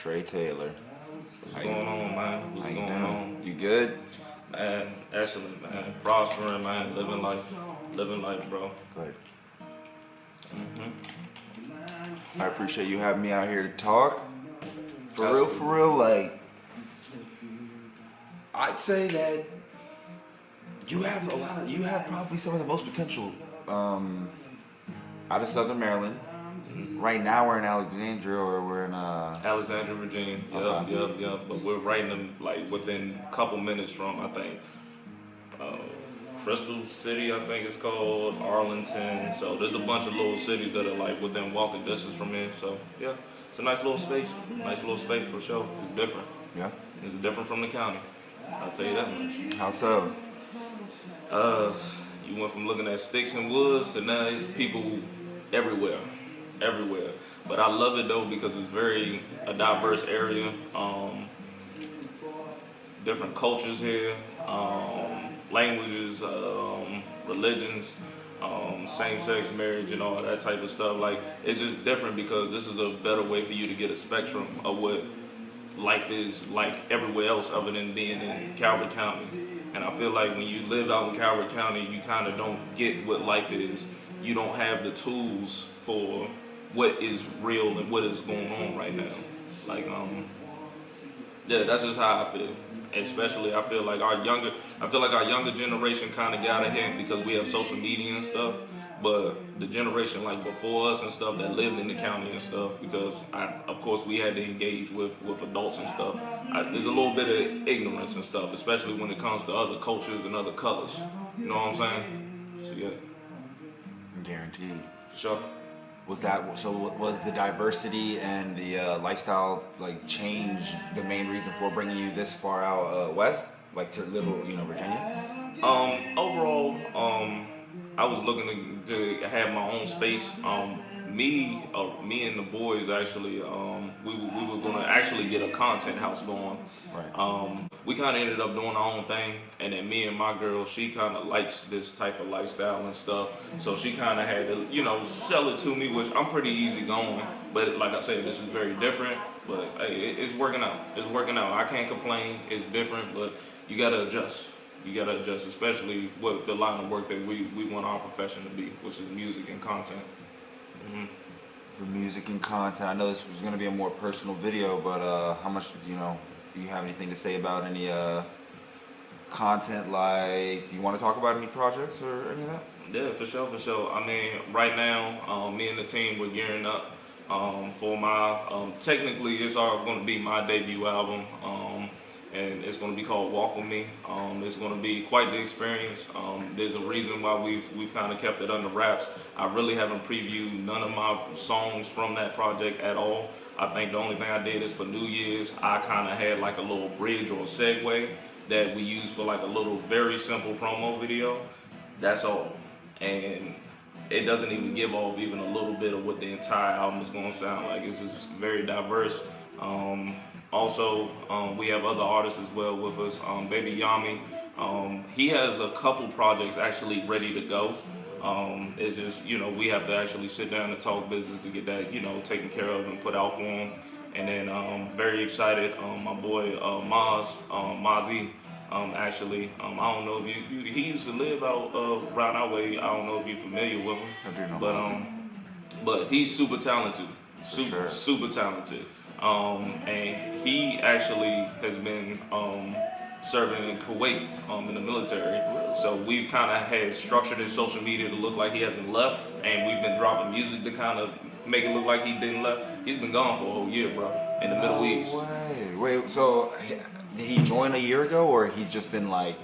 Trey Taylor. What's going on, man? What's going on? You good? Man, excellent, man. Prospering, man. Living life, bro. Good. I appreciate you having me out here to talk. For real, like, I'd say that you have probably some of the most potential out of Southern Maryland. Right now we're in Alexandria, or we're in Alexandria, Virginia. Yep. But we're right in them, like within a couple minutes from, I think, Crystal City, I think it's called, Arlington. So there's a bunch of little cities that are like within walking distance from here. So yeah, it's a nice little space. Nice little space for sure. It's different. Yeah. It's different from the county. I'll tell you that much. How so? You went from looking at sticks and woods to now it's people everywhere. But I love it though because it's a diverse area. Different cultures here, languages, religions, same-sex marriage and all that type of stuff. Like, it's just different because this is a better way for you to get a spectrum of what life is like everywhere else other than being in Calvert County. And I feel like when you live out in Calvert County, you kind of don't get what life is. You don't have the tools for what is real and what is going on right now. Like, yeah, that's just how I feel. Especially, I feel like our younger generation kind of got ahead because we have social media and stuff. But the generation like before us and stuff that lived in the county and stuff, because of course we had to engage with adults and stuff. There's a little bit of ignorance and stuff, especially when it comes to other cultures and other colors. You know what I'm saying? So yeah. Guaranteed. For sure. Was the diversity and the lifestyle like change the main reason for bringing you this far out west, like to little, Virginia? Overall, I was looking to have my own space. Me and the boys actually, we were gonna actually get a content house going. Right. We kind of ended up doing our own thing, and then me and my girl, she kind of likes this type of lifestyle and stuff, so she kind of had to, sell it to me, which I'm pretty easygoing. But like I said, this is very different. But hey, it's working out. I can't complain. It's different, but you gotta adjust. Especially with the line of work that we want our profession to be, which is music and content. Mm-hmm. For music and content, I know this was going to be a more personal video, but how much, do you have anything to say about any content? Like, do you want to talk about any projects or any of that? Yeah, for sure. I mean, right now, me and the team, we're gearing up for my, technically it's all going to be my debut album. And it's going to be called Walk With Me. It's going to be quite the experience. There's a reason why we've kind of kept it under wraps. I really haven't previewed none of my songs from that project at all. I think the only thing I did is for New Year's, I kind of had like a little bridge or a segue that we used for like a little very simple promo video. That's all. And it doesn't even give off even a little bit of what the entire album is going to sound like. It's just very diverse. Also, we have other artists as well with us. Baby Yami, he has a couple projects actually ready to go. It's just, we have to actually sit down and talk business to get that, taken care of and put out for him. And then very excited, my boy whoismaz.e. Actually, I don't know if he used to live out around our way. I don't know if you're familiar with him. I do know. But he's super talented, super talented. And he actually has been serving in Kuwait in the military. So we've kind of had structured his social media to look like he hasn't left, and we've been dropping music to kind of make it look like he didn't left. He's been gone for a whole year, bro, in the Middle East. Wait, so did he join a year ago, or he's just been like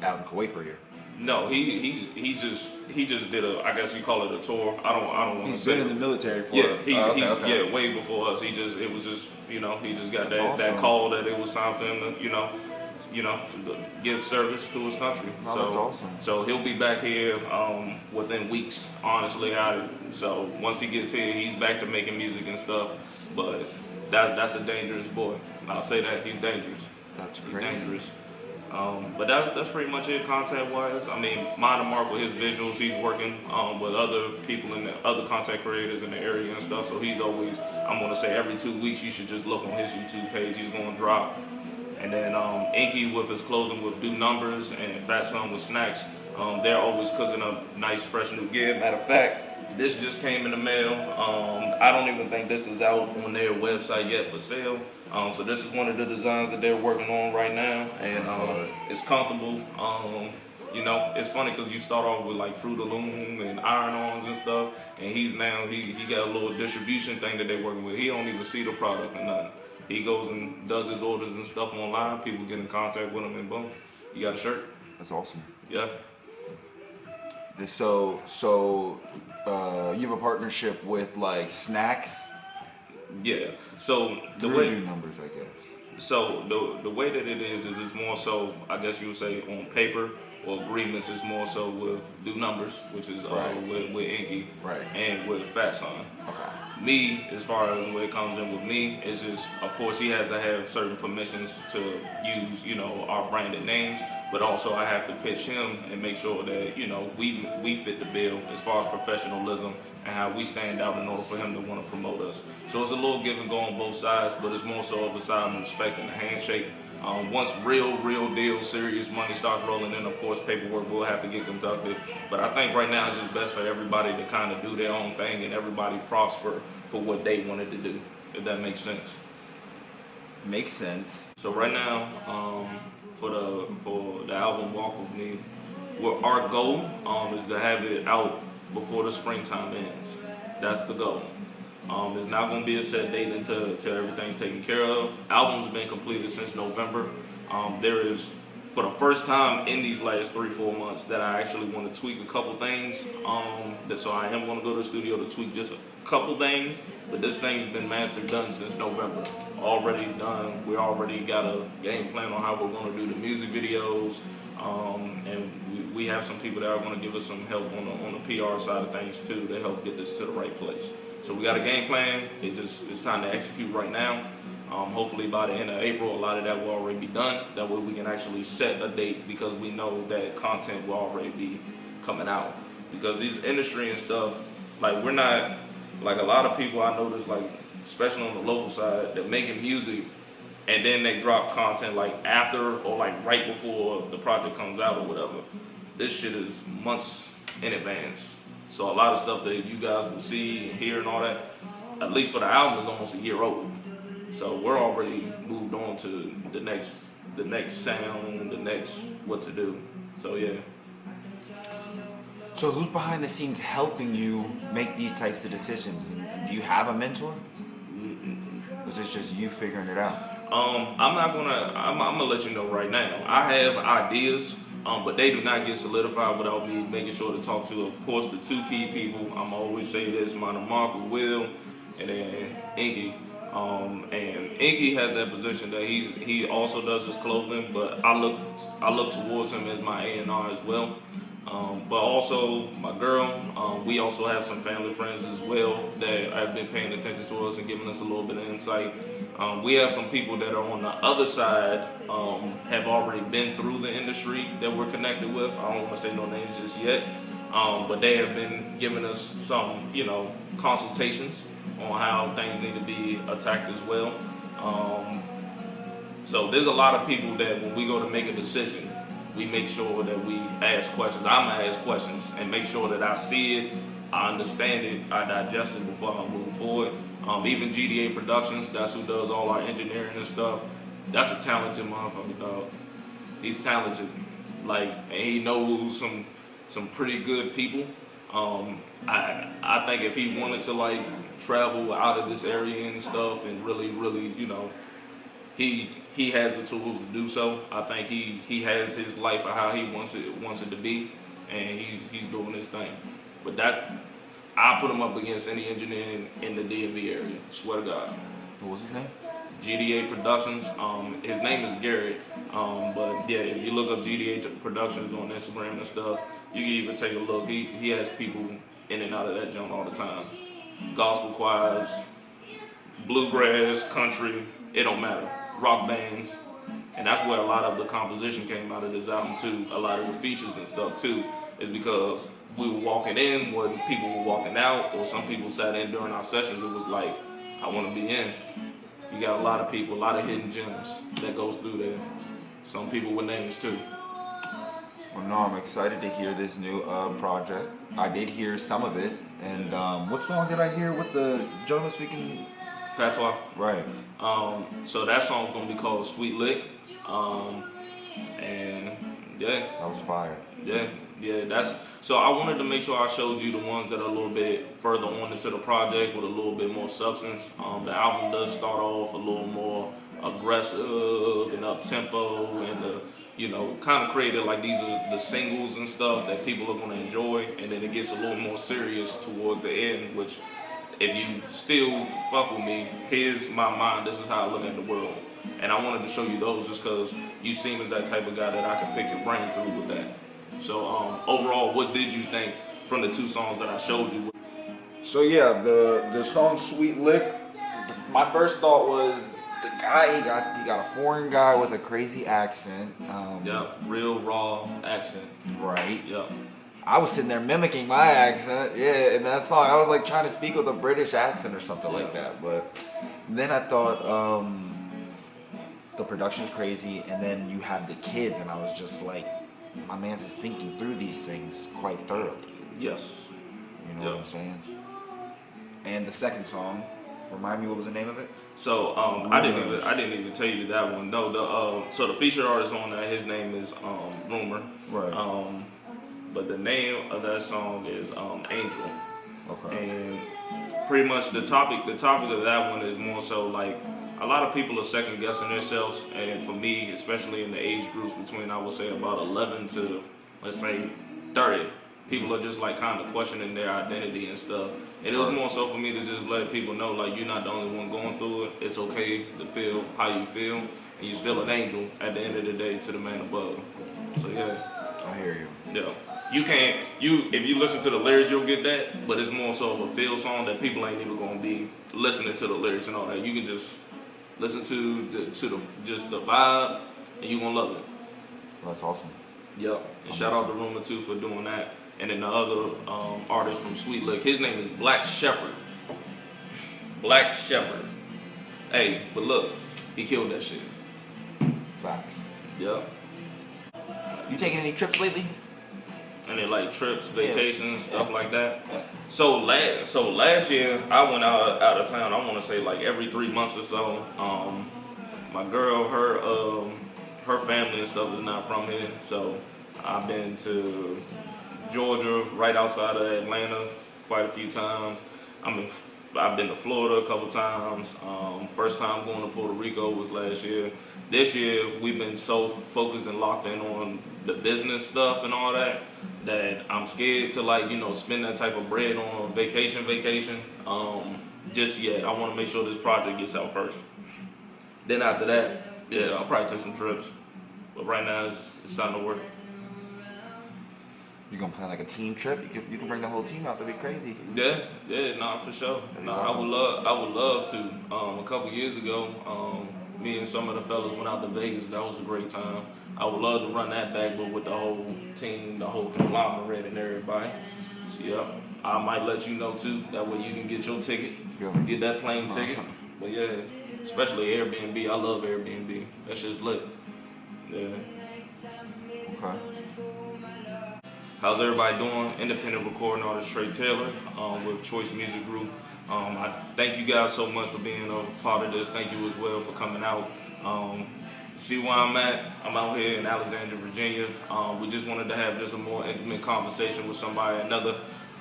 out in Kuwait for a year? No, he just did I guess you call it a tour. I don't want to say. He's been in the military for. Yeah, way before us. He just got that call that it was time for him to give service to his country. Oh, that's awesome. So he'll be back here within weeks. Honestly, so once he gets here, he's back to making music and stuff. But that's a dangerous boy. I'll say that he's dangerous. That's crazy. He's dangerous. But that's pretty much it contact wise. I mean, mine and Mark with his visuals, he's working with other people in the other content creators in the area and stuff. So he's always, I'm gonna say every 2 weeks you should just look on his YouTube page. He's gonna drop. And then Inky with his clothing with Do Numbers and Fat Son with snacks. They're always cooking up nice fresh new gear. Matter of fact, this just came in the mail. I don't even think this is out on their website yet for sale. So this is one of the designs that they're working on right now, and it's comfortable. You know, it's funny because you start off with like Fruit of Loom and iron-ons and stuff, and he got a little distribution thing that they're working with. He don't even see the product or nothing. He goes and does his orders and stuff online. People get in contact with him, and boom, you got a shirt. That's awesome. Yeah. So you have a partnership with like snacks. Yeah. So the Through way Do Numbers, I guess. So the way that it is it's more so, I guess you would say, on paper or agreements. It's more so with Do Numbers, which is Right. with Inky, Right. and with Fat Son. Okay. Me, as far as where it comes in with me, is just, of course, he has to have certain permissions to use, you know, our branded names, but also I have to pitch him and make sure that, you know, we fit the bill as far as professionalism and how we stand out in order for him to want to promote us. So it's a little give and go on both sides, but it's more so of a side of respect and a handshake. Once real deal, serious money starts rolling in, of course, paperwork will have to get conducted. But I think right now it's just best for everybody to kind of do their own thing and everybody prosper for what they wanted to do, if that makes sense. Makes sense. So right now, for the album Walk With Me, our goal is to have it out before the springtime ends. That's the goal. It's not going to be a set date until everything's taken care of. Album's been completed since November. There is, for the first time in these last 3-4 months, that I actually want to tweak a couple things. So I am going to go to the studio to tweak just a couple things. But this thing's been mastered, done since November. Already done. We already got a game plan on how we're going to do the music videos. And we have some people that are going to give us some help on the PR side of things too to help get this to the right place. So we got a game plan. It's time to execute right now. Hopefully by the end of April, a lot of that will already be done. That way we can actually set a date because we know that content will already be coming out. Because these industry and stuff, like we're not, like a lot of people I notice, like especially on the local side, they're making music and then they drop content like after or like right before the project comes out or whatever. This shit is months in advance. So a lot of stuff that you guys will see and hear and all that, at least for the album, is almost a year old. So we're already moved on to the next sound, the next what to do. So yeah. So who's behind the scenes helping you make these types of decisions? And do you have a mentor? Or is this just you figuring it out? I'm gonna let you know right now. I have ideas, but they do not get solidified without me making sure to talk to, of course, the two key people. I'm always say this, mine Mark with Will, and then Inky. And Inky has that position that he also does his clothing, but I look towards him as my A&R as well. But also my girl, we also have some family friends as well that have been paying attention to us and giving us a little bit of insight. We have some people that are on the other side, have already been through the industry that we're connected with. I don't want to say no names just yet, but they have been giving us some, consultations on how things need to be attacked as well. So there's a lot of people that when we go to make a decision, we make sure that we ask questions. I'm gonna ask questions and make sure that I see it, I understand it, I digest it before I move forward. Even GDA Productions, that's who does all our engineering and stuff. That's a talented motherfucker, dog. He's talented, and he knows some pretty good people. I think if he wanted to travel out of this area and stuff and really, he has the tools to do so. I think he has his life of how he wants it to be, and he's doing his thing. But I put him up against any engineer in the DMV area. Swear to God. What was his name? GDA Productions. His name is Garrett. But yeah, if you look up GDA Productions on Instagram and stuff, you can even take a look. He has people in and out of that joint all the time. Gospel choirs, bluegrass, country, it don't matter. Rock bands, And that's where a lot of the composition came out of this album too. A lot of the features and stuff too, is because we were walking in when people were walking out, or some people sat in during our sessions. It was like, I want to be in. You got a lot of people, a lot of hidden gems that goes through there. Some people with names too. Well, no, I'm excited to hear this new project. I did hear some of it, and what song did I hear with the gentleman speaking? Patois. Right. So that song's gonna be called Sweet Lick. And yeah. That was fire. Yeah, that's so I wanted to make sure I showed you the ones that are a little bit further on into the project with a little bit more substance. The album does start off a little more aggressive and up tempo, and kind of created like these are the singles and stuff that people are gonna enjoy, and then it gets a little more serious towards the end, which if you still fuck with me, here's my mind, this is how I look at the world. And I wanted to show you those just because you seem as that type of guy that I can pick your brain through with that. So overall, what did you think from the two songs that I showed you? So yeah, the song Sweet Lick, my first thought was the guy, he got a foreign guy with a crazy accent. Yep, real raw accent. Right. Yep. I was sitting there mimicking my accent, in that song. I was like trying to speak with a British accent or something like that. But then I thought, the production's crazy, and then you have the kids, and I was just like, my man's just thinking through these things quite thoroughly. Yes. You know what I'm saying? And the second song, remind me what was the name of it? So I didn't even tell you that one. No, so the featured artist on that, his name is Rumor. Right. But the name of that song is Angel. Okay. And pretty much the topic of that one is more so like a lot of people are second guessing themselves, and for me, especially in the age groups between I would say about 11 to let's say 30, people are just like kind of questioning their identity and stuff. And it was more so for me to just let people know like you're not the only one going through it. It's okay to feel how you feel, and you're still an angel at the end of the day to the man above. So yeah. I hear you. Yeah. If you listen to the lyrics, you'll get that, but it's more so of a feel song that people ain't even gonna be listening to the lyrics and all that. You can just listen to the vibe, and you gonna love it. That's awesome. Yep. And shout out to Rumor too for doing that. And then the other artist from Sweet Lick, his name is Black Shepherd. Black Shepherd. Hey, but look, he killed that shit. Facts. Yep. You taking any trips lately? And then like trips, vacations, stuff like that. So last year I went out of town. I want to say like every 3 months or so. My girl, her family and stuff is not from here, so I've been to Georgia, right outside of Atlanta, quite a few times. I've been to Florida a couple times. First time going to Puerto Rico was last year. This year we've been so focused and locked in on the business stuff and all that I'm scared to spend that type of bread on a vacation. Just yet. I want to make sure this project gets out first. Then after that, I'll probably take some trips. But right now it's time to work. You gonna plan like a team trip? You can bring the whole team out. That'd be crazy. Nah, for sure. I would love to. A couple years ago, me and some of the fellas went out to Vegas. That was a great time. I would love to run that back, but with the whole team, the whole conglomerate and everybody. So yeah, I might let you know too. That way you can get your ticket, get that plane ticket. But yeah, especially Airbnb. I love Airbnb. That shit's lit. Yeah. Okay. How's everybody doing? Independent recording artist Trey Taylor with Choice Music Group. I thank you guys so much for being a part of this. Thank you as well for coming out. See where I'm at? I'm out here in Alexandria, Virginia. We just wanted to have just a more intimate conversation with somebody, another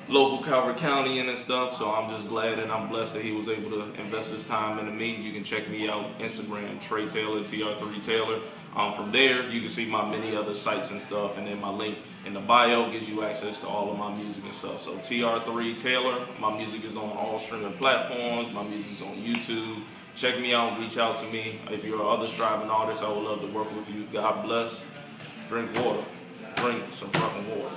local Calvert County and stuff. So I'm just glad and I'm blessed that he was able to invest his time into me. You can check me out Instagram, Trey Taylor, Tr3 Taylor. From there, you can see my many other sites and stuff, and then my link in the bio gives you access to all of my music and stuff. So Tr3 Taylor, my music is on all streaming platforms. My music's on YouTube. Check me out, reach out to me. If you're other striving artists, I would love to work with you. God bless. Drink water. Drink some fucking water.